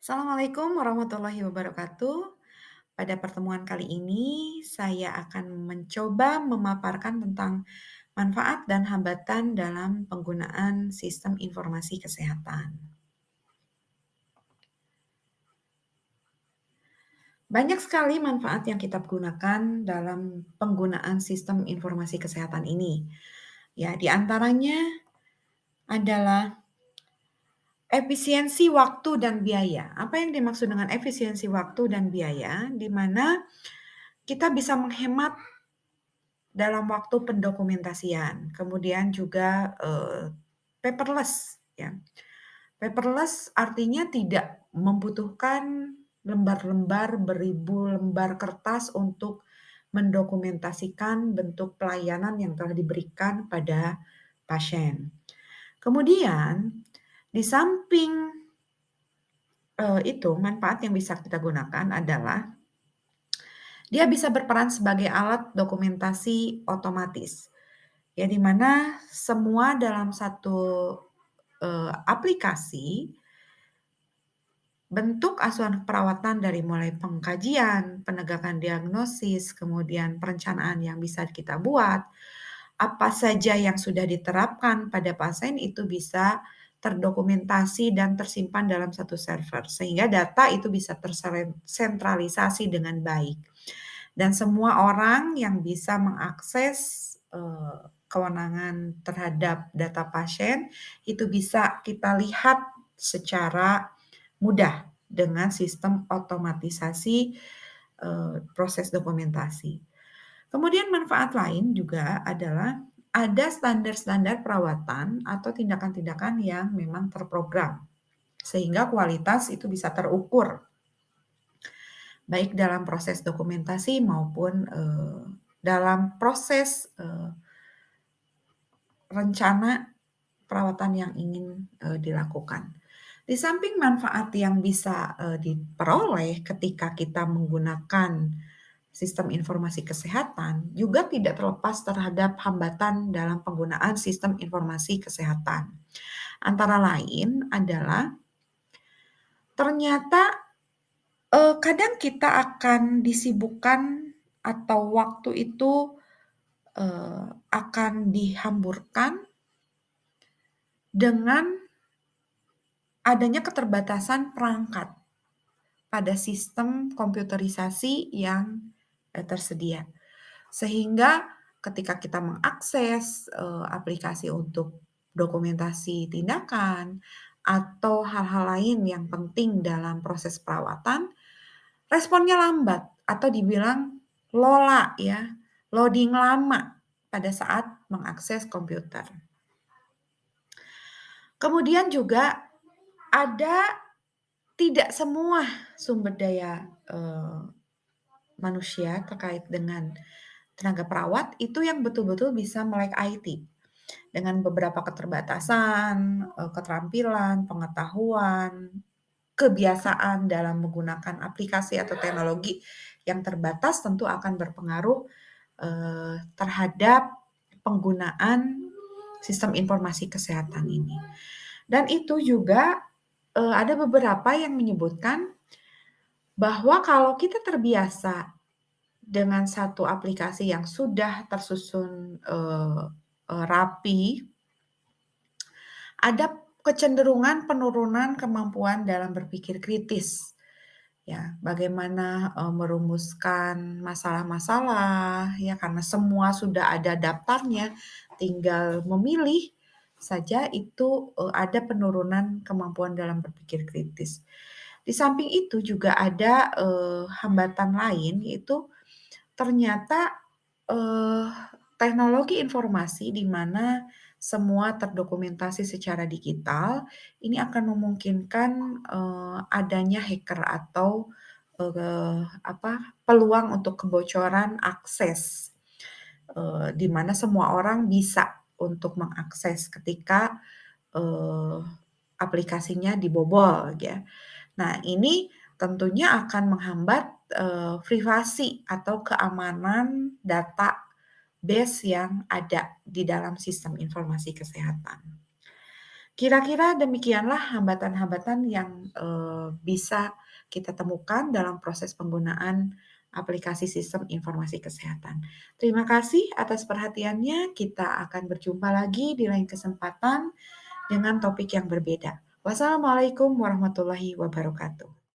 Assalamualaikum warahmatullahi wabarakatuh. Pada pertemuan kali ini, saya akan mencoba memaparkan tentang manfaat dan hambatan dalam penggunaan sistem informasi kesehatan. Banyak sekali manfaat yang kita gunakan dalam penggunaan sistem informasi kesehatan ini. Ya, di antaranya adalah efisiensi waktu dan biaya. Apa yang dimaksud dengan efisiensi waktu dan biaya? Di mana kita bisa menghemat dalam waktu pendokumentasian, kemudian juga, paperless ya. Paperless artinya tidak membutuhkan lembar-lembar, beribu lembar kertas untuk mendokumentasikan bentuk pelayanan yang telah diberikan pada pasien. Kemudian di samping, itu manfaat yang bisa kita gunakan adalah dia bisa berperan sebagai alat dokumentasi otomatis. Ya, di mana semua dalam satu, aplikasi, bentuk asuhan perawatan dari mulai pengkajian, penegakan diagnosis, kemudian perencanaan yang bisa kita buat, apa saja yang sudah diterapkan pada pasien itu bisa terdokumentasi dan tersimpan dalam satu server, sehingga data itu bisa sentralisasi dengan baik. Dan semua orang yang bisa mengakses, kewenangan terhadap data pasien, itu bisa kita lihat secara mudah dengan sistem otomatisasi, proses dokumentasi. Kemudian manfaat lain juga adalah ada standar-standar perawatan atau tindakan-tindakan yang memang terprogram, sehingga kualitas itu bisa terukur, baik dalam proses dokumentasi maupun, dalam proses, rencana perawatan yang ingin, dilakukan. Di samping manfaat yang bisa, diperoleh ketika kita menggunakan sistem informasi kesehatan, juga tidak terlepas terhadap hambatan dalam penggunaan sistem informasi kesehatan. Antara lain adalah ternyata, kadang kita akan disibukkan atau waktu itu, akan dihamburkan dengan adanya keterbatasan perangkat pada sistem komputerisasi yang, tersedia. Sehingga ketika kita mengakses, aplikasi untuk dokumentasi tindakan atau hal-hal lain yang penting dalam proses perawatan, responnya lambat atau dibilang LOLA ya, loading lama pada saat mengakses komputer. Kemudian juga ada tidak semua sumber daya, manusia terkait dengan tenaga perawat itu yang betul-betul bisa melek IT. Dengan beberapa keterbatasan, keterampilan, pengetahuan, kebiasaan dalam menggunakan aplikasi atau teknologi yang terbatas tentu akan berpengaruh, terhadap penggunaan sistem informasi kesehatan ini. Dan itu juga, ada beberapa yang menyebutkan bahwa kalau kita terbiasa dengan satu aplikasi yang sudah tersusun, rapi, ada kecenderungan penurunan kemampuan dalam berpikir kritis, ya. Bagaimana, merumuskan masalah-masalah, ya, karena semua sudah ada daftarnya, tinggal memilih saja itu, ada penurunan kemampuan dalam berpikir kritis. Di samping itu juga ada, hambatan lain, yaitu ternyata, eee, teknologi informasi di mana semua terdokumentasi secara digital, ini akan memungkinkan, adanya hacker atau, peluang untuk kebocoran akses, di mana semua orang bisa untuk mengakses ketika, eee, aplikasinya dibobol ya. Nah, ini tentunya akan menghambat, privasi atau keamanan database yang ada di dalam sistem informasi kesehatan. Kira-kira demikianlah hambatan-hambatan yang, bisa kita temukan dalam proses penggunaan aplikasi sistem informasi kesehatan. Terima kasih atas perhatiannya, kita akan berjumpa lagi di lain kesempatan dengan topik yang berbeda. Wassalamualaikum warahmatullahi wabarakatuh.